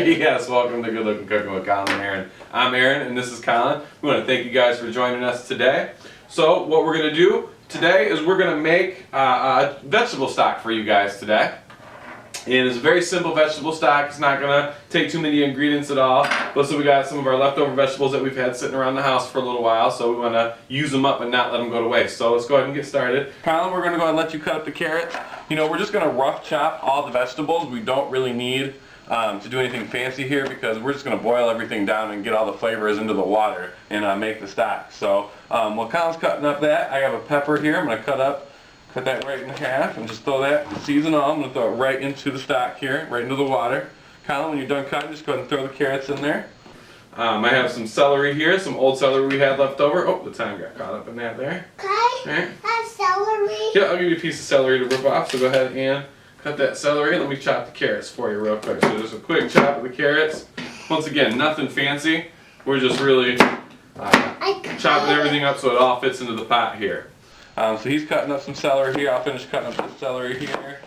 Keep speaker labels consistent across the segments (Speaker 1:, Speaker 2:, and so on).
Speaker 1: Yes, welcome to Good Looking Cooking with Collin and Aaron. I'm Aaron and this is Collin. We want to thank you guys for joining us today. So what we're going to do today is we're going to make a vegetable stock for you guys today. And it's a very simple vegetable stock. It's not going to take too many ingredients at all. But so we got some of our leftover vegetables that we've had sitting around the house for a little while. So we want to use them up and not let them go to waste. So let's go ahead and get started. Collin, we're going to go ahead and let you cut up the carrots. You know, we're just going to rough chop all the vegetables. We don't really need to do anything fancy here because we're just going to boil everything down and get all the flavors into the water and make the stock. So while Collin's cutting up that, I have a pepper here. I'm going to cut that right in half and just throw that, season all. I'm going to throw it right into the stock here, right into the water. Collin, when you're done cutting, just go ahead and throw the carrots in there. I have some celery here, some old celery we had left over. Oh, the time got caught up in that there.
Speaker 2: Can I have celery?
Speaker 1: Yeah, I'll give you a piece of celery to rip off, so go ahead and cut that celery. Let me chop the carrots for you real quick. So just a quick chop of the carrots. Once again, nothing fancy. We're just really chopping everything up so it all fits into the pot here. So he's cutting up some celery here. I'll finish cutting up the celery here.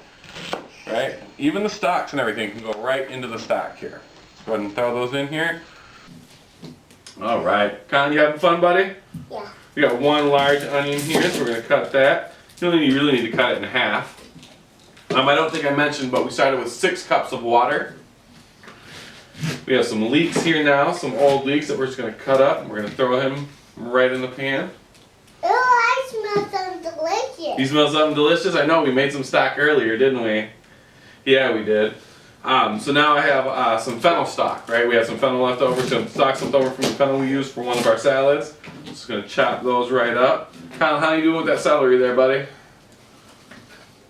Speaker 1: Right? Even the stalks and everything can go right into the stock here. Let's go ahead and throw those in here. All right. Collin, you having fun, buddy?
Speaker 2: Yeah.
Speaker 1: We got one large onion here, so we're going to cut that. You really need to cut it in half. I don't think I mentioned, but we started with 6 cups of water. We have some leeks here now, some old leeks that we're just going to cut up. And we're going to throw him right in the pan.
Speaker 2: Oh, I smell something delicious.
Speaker 1: You smell something delicious? I know, we made some stock earlier, didn't we? Yeah, we did. So now I have some fennel stock, right? We have some fennel left over, some stalks left over from the fennel we used for one of our salads. Just going to chop those right up. Collin, how you doing with that celery there, buddy?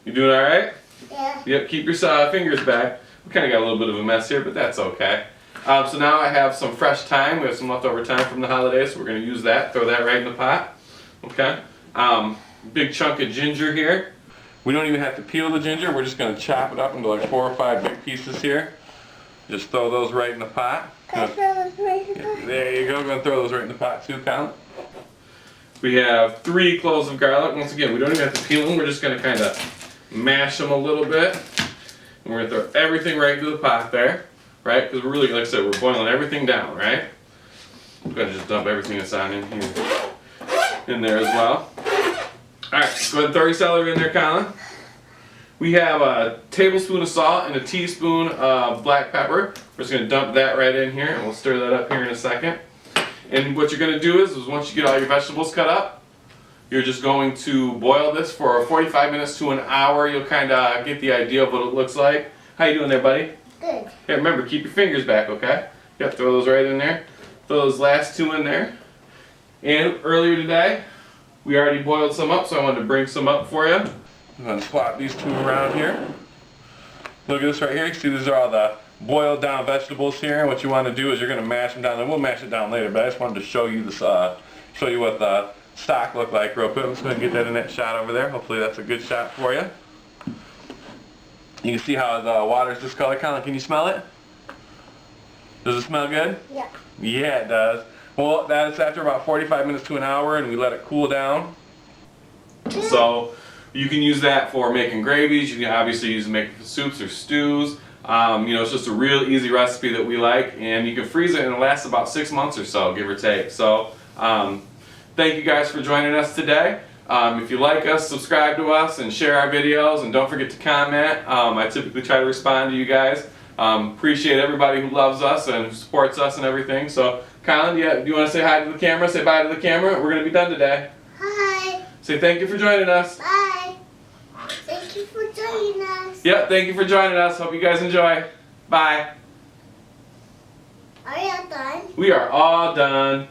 Speaker 1: You doing all right?
Speaker 2: Yeah.
Speaker 1: Yep, keep your fingers back. We kind of got a little bit of a mess here, but that's okay. So now I have some fresh thyme. We have some leftover thyme from the holidays, so we're going to use that. Throw that right in the pot. Okay. Big chunk of ginger here. We don't even have to peel the ginger. We're just going to chop it up into like 4 or 5 big pieces here. Just throw those right in the pot.
Speaker 2: Can I throw those right in the pot?
Speaker 1: There you go. We're going to throw those right in the pot too, Collin. We have 3 cloves of garlic. Once again, we don't even have to peel them. We're just going to kind of mash them a little bit. And we're going to throw everything right into the pot there. Right? Because we're really, like I said, we're boiling everything down, right? I'm going to just dump everything that's on in here. In there as well. Alright, go ahead and throw your celery in there, Collin. We have a tablespoon of salt and a teaspoon of black pepper. We're just going to dump that right in here, and we'll stir that up here in a second. And what you're going to do is once you get all your vegetables cut up, you're just going to boil this for 45 minutes to an hour. You'll kind of get the idea of what it looks like. How you doing there, buddy?
Speaker 2: Good.
Speaker 1: Yeah, remember, keep your fingers back, okay? Yep, throw those right in there. Throw those last 2 in there. And earlier today, we already boiled some up, so I wanted to bring some up for you. I'm going to swap these 2 around here. Look at this right here. You see these are all the boiled down vegetables here. And what you want to do is you're going to mash them down. And we'll mash it down later, but I just wanted to show you this, show you what the stock looked like real quick. Let's go ahead and get that in that shot over there. Hopefully that's a good shot for you. You can see how the water's this color. Collin, can you smell it? Does it smell good?
Speaker 2: Yeah.
Speaker 1: Yeah, it does. Well, that's after about 45 minutes to an hour, and we let it cool down. So you can use that for making gravies. You can obviously use it making soups or stews. You know, it's just a real easy recipe that we like, and you can freeze it and it lasts about 6 months or so, give or take. So thank you guys for joining us today. If you like us, subscribe to us and share our videos, and don't forget to comment. I typically try to respond to you guys. Appreciate everybody who loves us and who supports us and everything. So, Collin, do you want to say hi to the camera? Say bye to the camera. We're going to be done today.
Speaker 2: Hi.
Speaker 1: Say thank you for joining us.
Speaker 2: Bye. Thank you for joining us.
Speaker 1: Yep, thank you for joining us. Hope you guys enjoy. Bye.
Speaker 2: Are you done?
Speaker 1: We are all done.